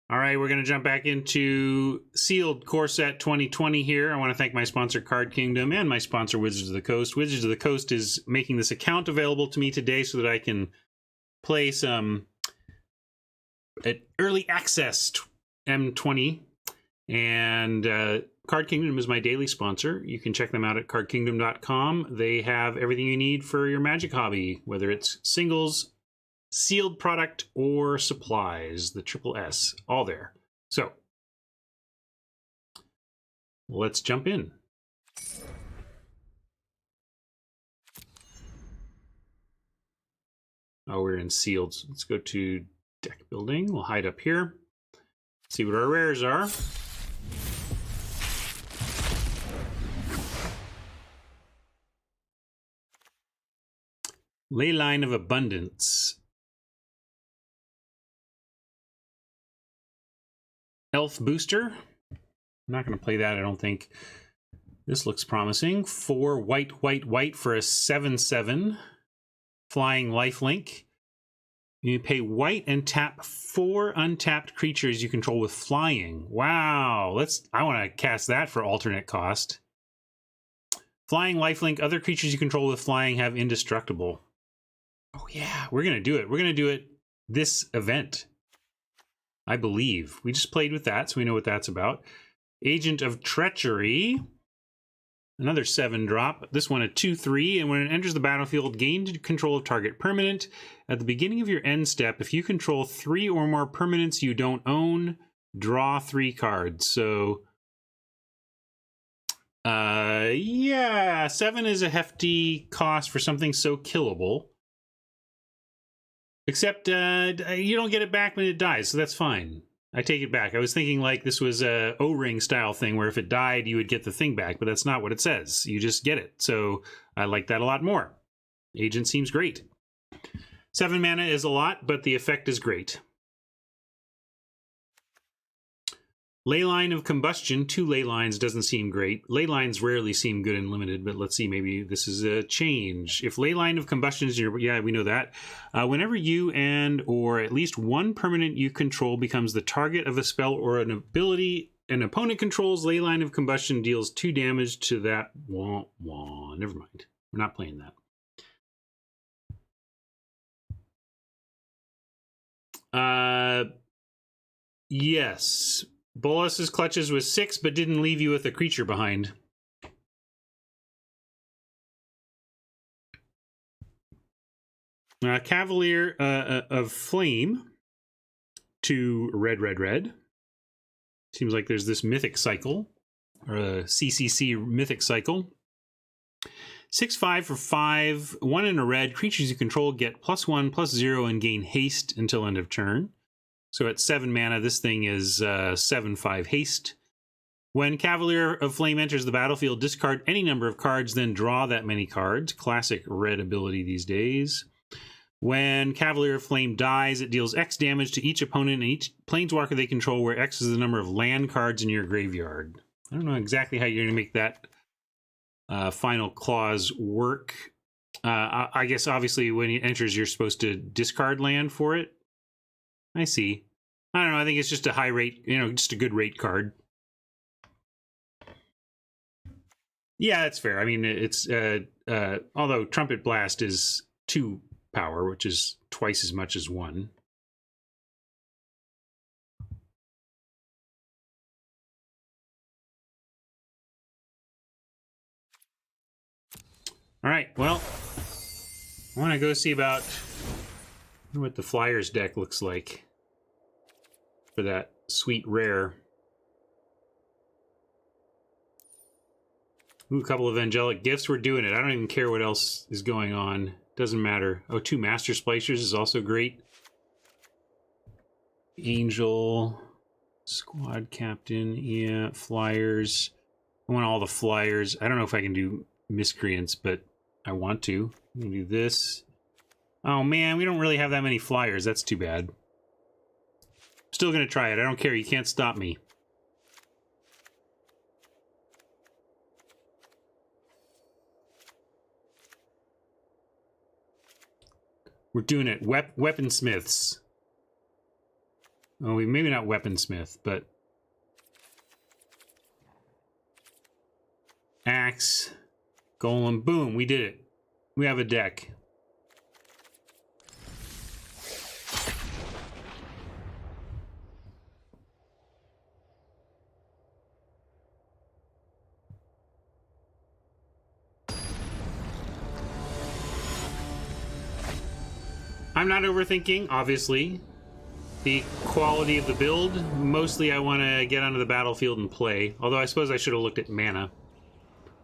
All right, we're going to jump back into Sealed Core Set 2020 here. I want to thank my sponsor, Card Kingdom, and my sponsor, Wizards of the Coast. Wizards of the Coast is making this account available to me today so that I can play some early access M20. And Card Kingdom is my daily sponsor. You can check them out at cardkingdom.com. They have everything you need for your Magic hobby, whether it's singles, sealed product, or supplies, the triple S, all there. So let's jump in. Oh, we're in sealed. So let's go to deck building. We'll hide up here. See what our rares are. Leyline of Abundance. Elf Booster. I'm not going to play that, I don't think. This looks promising. 4 white for a 7/7. Flying Lifelink. You pay white and tap 4 untapped creatures you control with flying. Wow, I want to cast that for alternate cost. Flying Lifelink. Other creatures you control with flying have indestructible. Oh yeah, we're going to do it. We're going to do it this event, I believe. We just played with that, so we know what that's about. Agent of Treachery. Another 7-drop. This one a 2/3, and when it enters the battlefield, gain control of target permanent. At the beginning of your end step, if you control 3 or more permanents you don't own, draw 3 cards. So, yeah, 7 is a hefty cost for something so killable. Except you don't get it back when it dies, so that's fine. I take it back. I was thinking like this was a O-ring style thing where if it died, you would get the thing back, but that's not what it says. You just get it. So I like that a lot more. Agent seems great. 7 mana is a lot, but the effect is great. Leyline of Combustion, 2 ley lines doesn't seem great. Ley lines rarely seem good and limited, but let's see, maybe this is a change. If Leyline of Combustion is your, yeah, we know that. Whenever you or at least one permanent you control becomes the target of a spell or an ability an opponent controls, Leyline of Combustion deals 2 damage to that. Wah, wah. Never mind. We're not playing that. Yes. Bolas's Clutches was 6, but didn't leave you with a creature behind. Cavalier of Flame. 2 red. Seems like there's this mythic cycle, or a CCC mythic cycle. 6/5 for 5, 1 in a red. Creatures you control get +1/+0 and gain haste until end of turn. So at 7 mana, this thing is 7/5 haste. When Cavalier of Flame enters the battlefield, discard any number of cards, then draw that many cards. Classic red ability these days. When Cavalier of Flame dies, it deals X damage to each opponent and each planeswalker they control, where X is the number of land cards in your graveyard. I don't know exactly how you're going to make that final clause work. I guess, obviously, when it enters, you're supposed to discard land for it. I see. I don't know. I think it's just a high rate, just a good rate card. Yeah, that's fair. I mean, it's although Trumpet Blast is 2 power, which is twice as much as 1. All right. Well, I want to go see about what the Flyers deck looks like for that sweet rare. Ooh, a couple of Angelic Gifts. We're doing it. I don't even care what else is going on. Doesn't matter. Oh, 2 Master Splicers is also great. Angel, Squad Captain, yeah, Flyers. I want all the Flyers. I don't know if I can do Miscreants, but I want to. I'm gonna do this. Oh man, we don't really have that many Flyers. That's too bad. Still gonna try it. I don't care. You can't stop me. We're doing it. Weaponsmiths. Oh, we maybe not weaponsmith, but axe, golem, boom, we did it. We have a deck. I'm not overthinking, obviously, the quality of the build. Mostly I want to get onto the battlefield and play, although I suppose I should have looked at mana.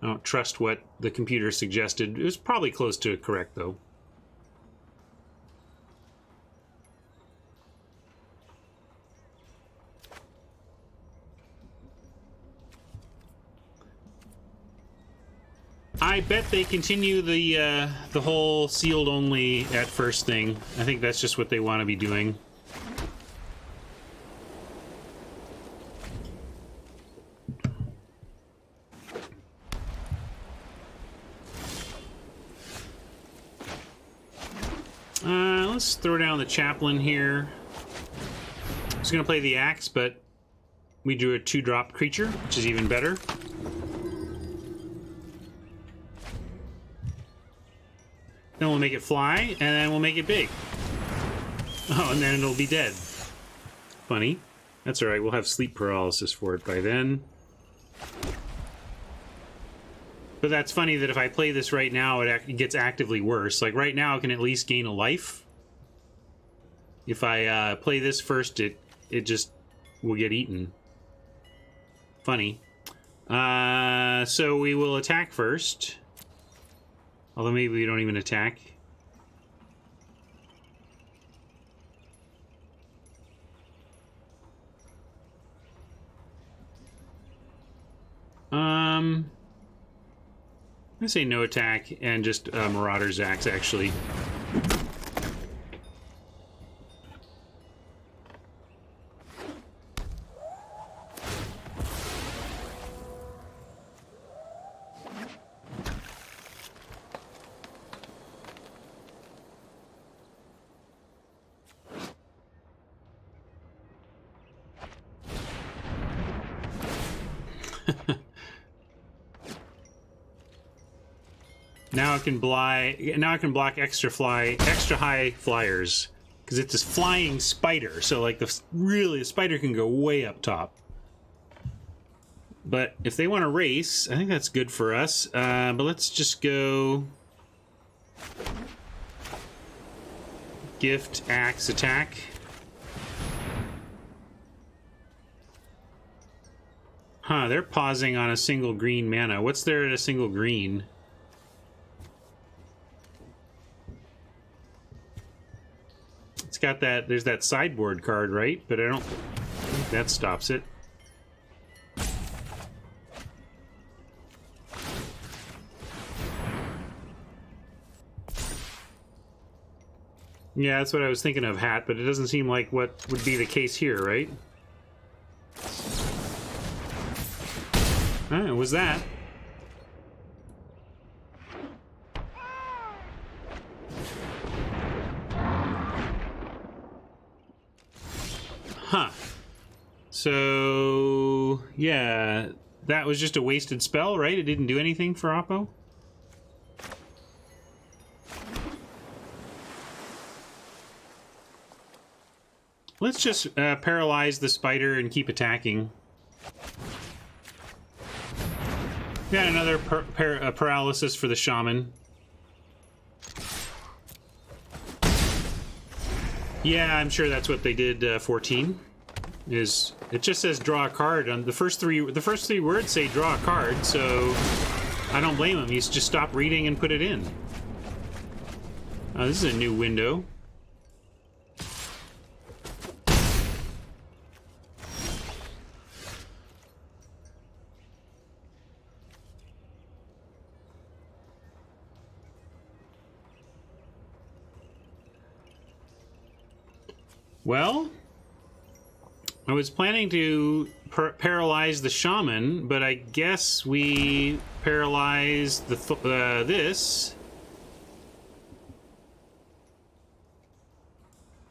I don't trust what the computer suggested. It was probably close to correct, though. I bet they continue the whole sealed only at first thing. I think that's just what they want to be doing. Let's throw down the chaplain here. I was going to play the axe, but we drew a 2-drop creature, which is even better. Then we'll make it fly, and then we'll make it big. Oh, and then it'll be dead. Funny. That's alright, we'll have sleep paralysis for it by then. But that's funny that if I play this right now, it gets actively worse. Like, right now, I can at least gain a life. If I play this first, it just will get eaten. Funny. So we will attack first. Although maybe we don't even attack. I'm gonna say no attack and just Marauder's Axe, actually. Now I can block extra high flyers because it's this flying spider. So like the spider can go way up top. But if they want to race, I think that's good for us. But let's just go gift, axe, attack. Huh, they're pausing on a single green mana. What's there at a single green? It's got that, there's that sideboard card, right? But I don't think that stops it. Yeah, that's what I was thinking of, Hat, but it doesn't seem like what would be the case here, right? Ah, it was that. Huh. So, yeah, that was just a wasted spell, right? It didn't do anything for Oppo? Let's just paralyze the spider and keep attacking. Got another paralysis for the shaman. Yeah, I'm sure that's what they did. 14 is it just says draw a card on the first three words say draw a card, so I don't blame him. He's just stop reading and put it in. This is a new window. Well, I was planning to paralyze the shaman, but I guess we paralyzed the this.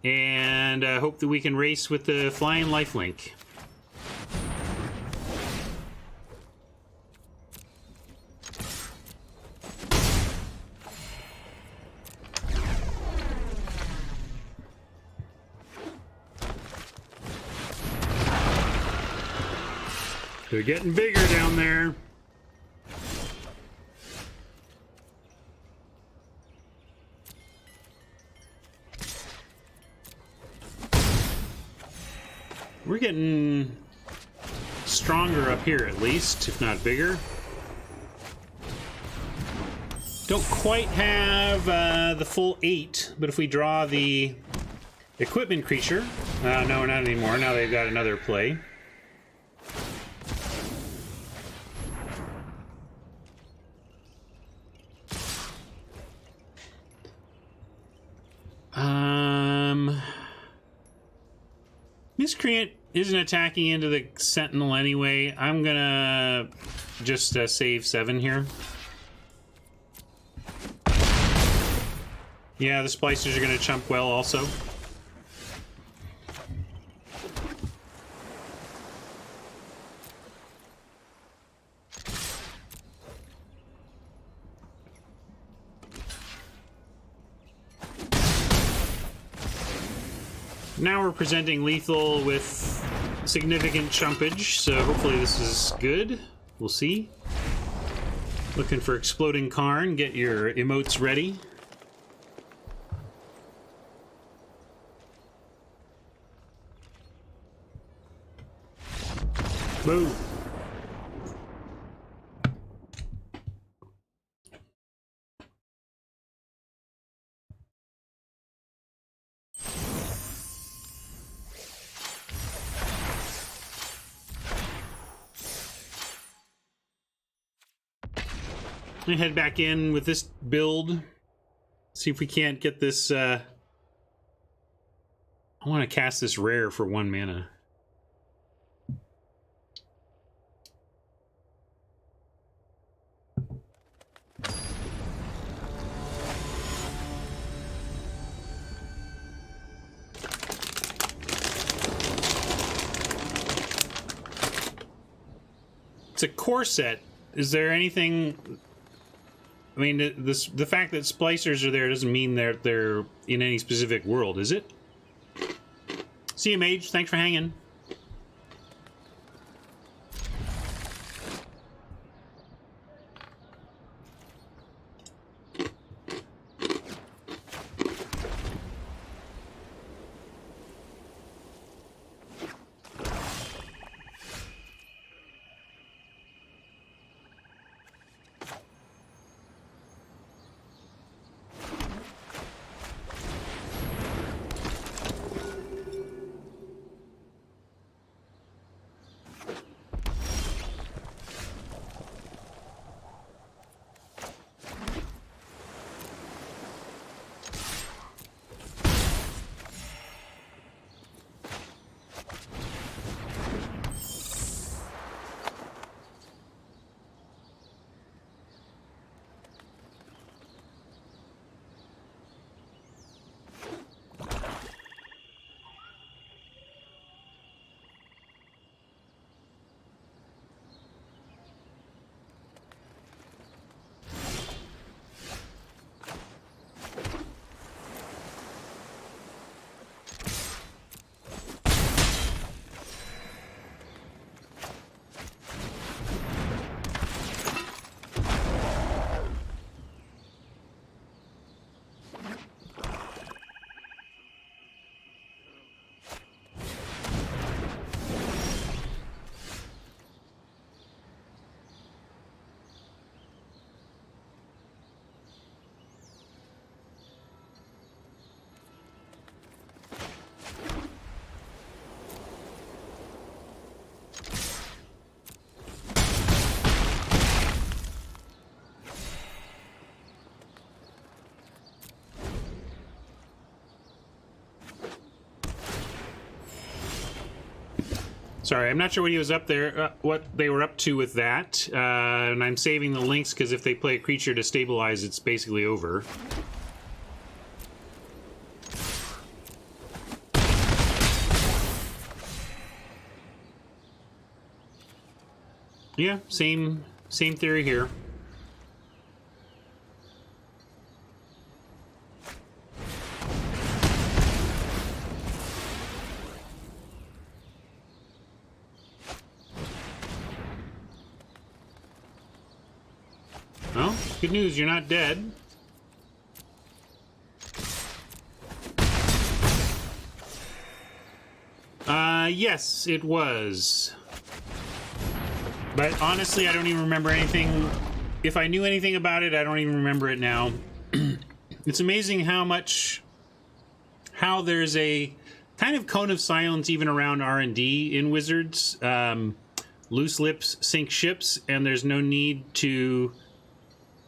And hope that we can race with the flying lifelink. They're getting bigger down there. We're getting stronger up here, at least, if not bigger. Don't quite have the full 8, but if we draw the equipment creature... no, not anymore. Now they've got another play. Miscreant isn't attacking into the Sentinel anyway. I'm gonna just save 7 here. Yeah, the Splicers are gonna chump well also. Now we're presenting lethal with significant chumpage, so hopefully this is good. We'll see. Looking for Exploding Karn. Get your emotes ready. Boom. I'm gonna head back in with this build. See if we can't get this, I want to cast this rare for 1 mana. It's a core set. Is there anything... I mean, the fact that Splicers are there doesn't mean they're in any specific world, is it? See you, Mage. Thanks for hanging. Sorry, I'm not sure what he was up there, what they were up to with that. And I'm saving the links because if they play a creature to stabilize, it's basically over. Yeah, same theory here. Well, good news, you're not dead. Yes, it was. But honestly, I don't even remember anything. If I knew anything about it, I don't even remember it now. It's amazing how there's a kind of cone of silence even around R&D in Wizards. Loose lips sink ships, and there's no need to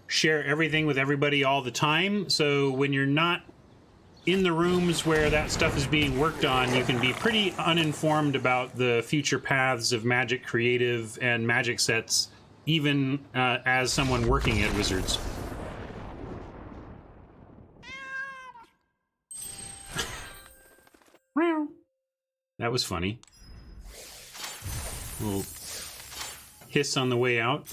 share everything with everybody all the time. So when you're not in the rooms where that stuff is being worked on, you can be pretty uninformed about the future paths of Magic Creative and Magic sets, even as someone working at Wizards. That was funny. A little hiss on the way out.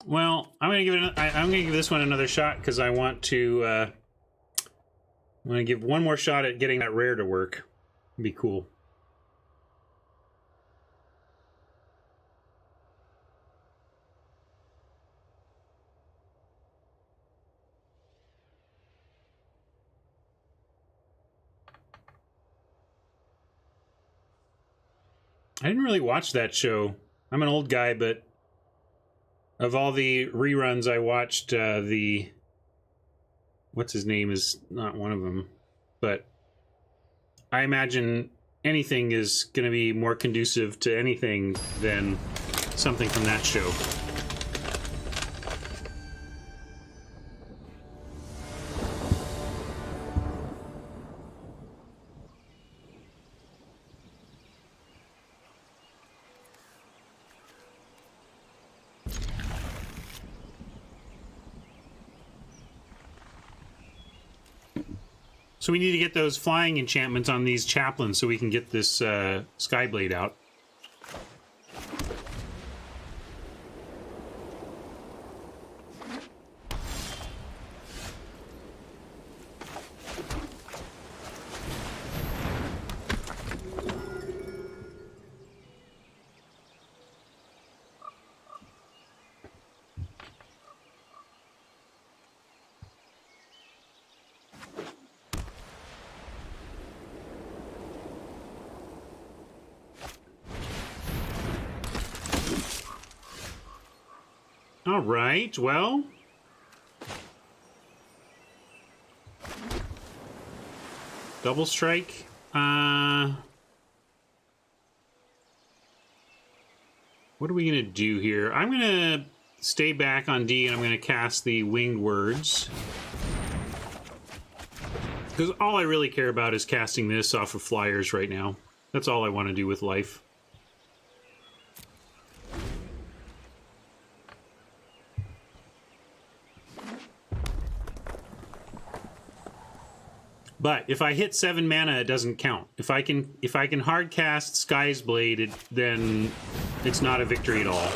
Well, I'm gonna give this one another shot because I want to. I'm gonna give one more shot at getting that rare to work. It'd be cool. I didn't really watch that show. I'm an old guy, but of all the reruns I watched, what's his name is not one of them, but I imagine anything is going to be more conducive to anything than something from that show. So we need to get those flying enchantments on these chaplains so we can get this Skyblade out. All right, well. Double strike. What are we going to do here? I'm going to stay back on D, and I'm going to cast the Winged Words. Because all I really care about is casting this off of flyers right now. That's all I want to do with life. But if I hit 7 mana, it doesn't count. If I can hard cast Sky's Blade, then it's not a victory at all.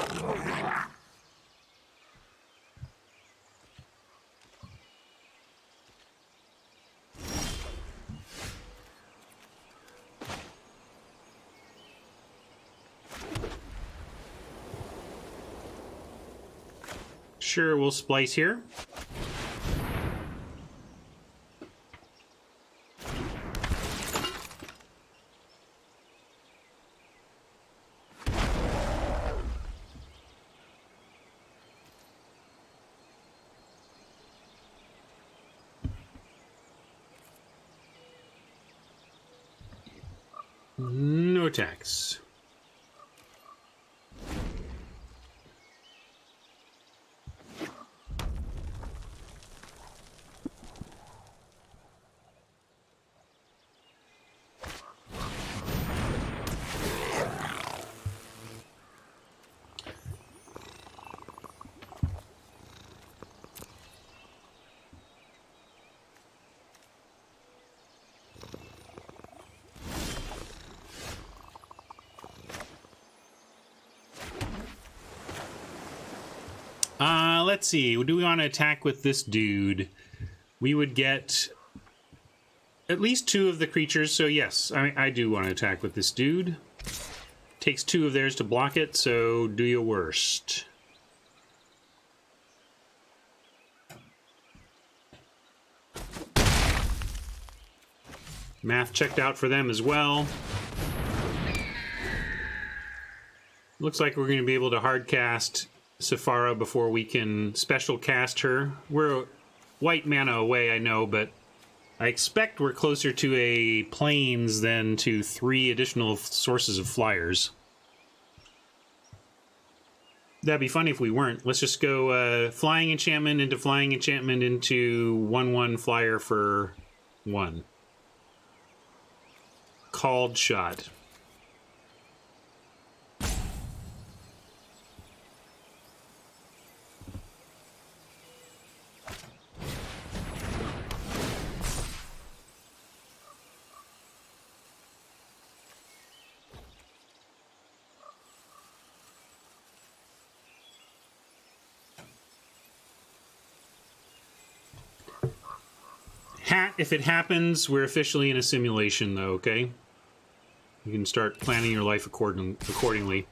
Sure, we'll splice here. No attacks. Let's see. Do we want to attack with this dude? We would get at least 2 of the creatures, so yes, I do want to attack with this dude. Takes 2 of theirs to block it, so do your worst. Math checked out for them as well. Looks like we're going to be able to hard cast Sephara before we can special cast her. We're white mana away, I know, but I expect we're closer to a plains than to 3 additional sources of flyers. That'd be funny if we weren't. Let's just go flying enchantment into 1/1 flyer for 1. Called shot. If it happens, we're officially in a simulation, though, okay? You can start planning your life accordingly.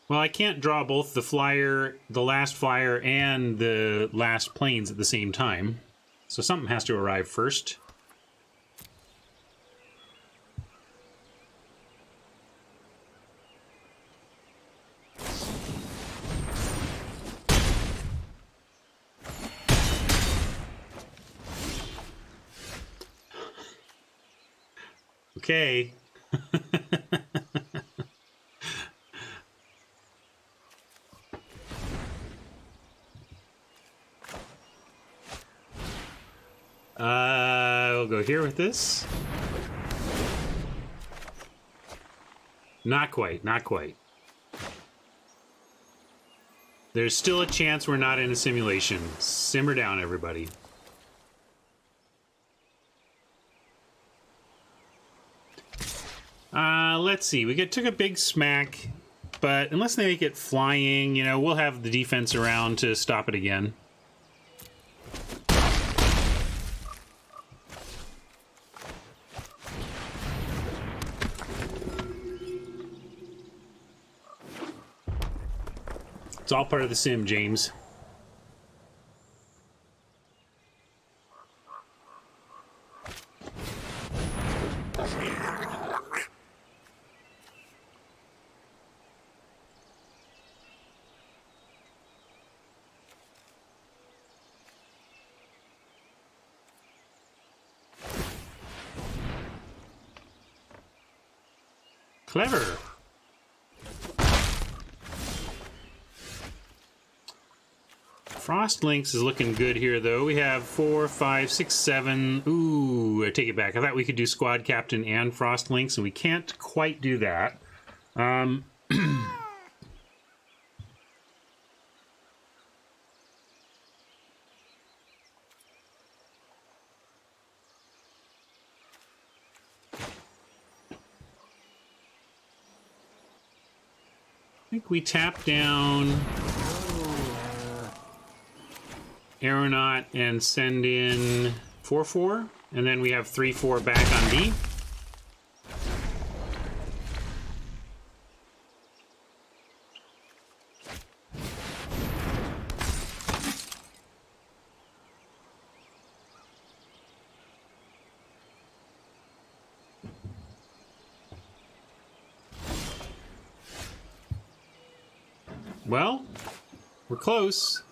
Well, I can't draw both the flyer, the last flyer, and the last plains at the same time. So something has to arrive first. Okay. We'll go here with this. Not quite, not quite. There's still a chance we're not in a simulation. Simmer down, everybody. Let's see. We took a big smack, but unless they make it flying, you know, we'll have the defense around to stop it again. It's all part of the sim, James. Clever. Frost Lynx is looking good here, though. We have 4, 5, 6, 7. Ooh, I take it back. I thought we could do Squad Captain and Frost Lynx, and we can't quite do that. I think we tap down Aeronaut and send in 4/4, and then we have 3/4 back on D. Well, we're close.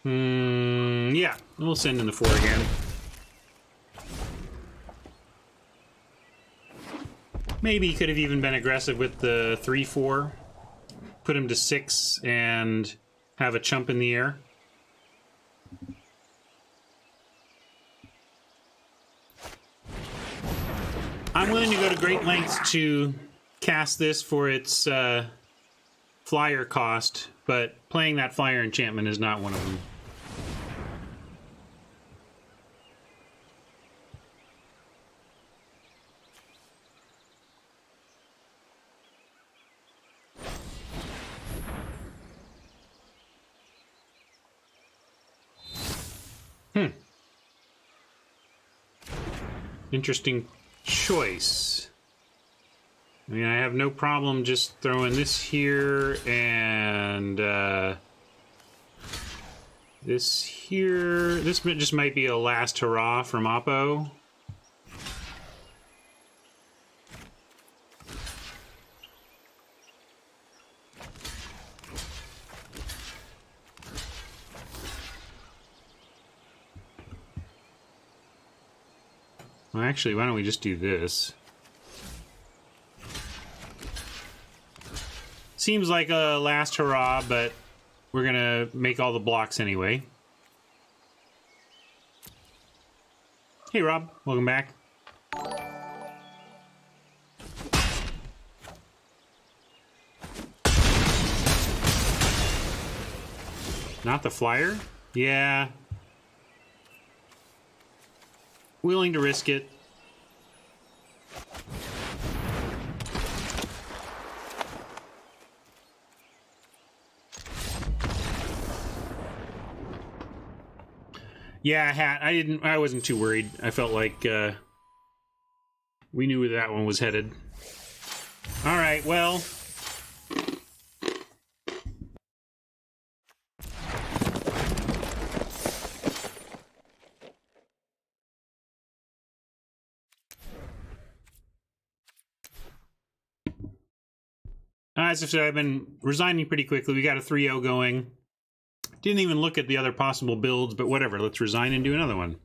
Yeah, we'll send in the 4 again. Maybe he could have even been aggressive with the 3/4. Put him to 6 and have a chump in the air. I'm willing to go to great lengths to cast this for its flyer cost, but playing that flyer enchantment is not one of them. Interesting choice. I mean, I have no problem just throwing this here and this here. This just might be a last hurrah from Oppo. Well, actually, why don't we just do this? Seems like a last hurrah, but we're gonna make all the blocks anyway. Hey, Rob. Welcome back. Not the flyer? Yeah. Willing to risk it. Yeah, hat. I wasn't too worried. I felt like we knew where that one was headed. All right, well. As I said, I've been resigning pretty quickly. We got a 3-0 going. Didn't even look at the other possible builds, but whatever. Let's resign and do another one.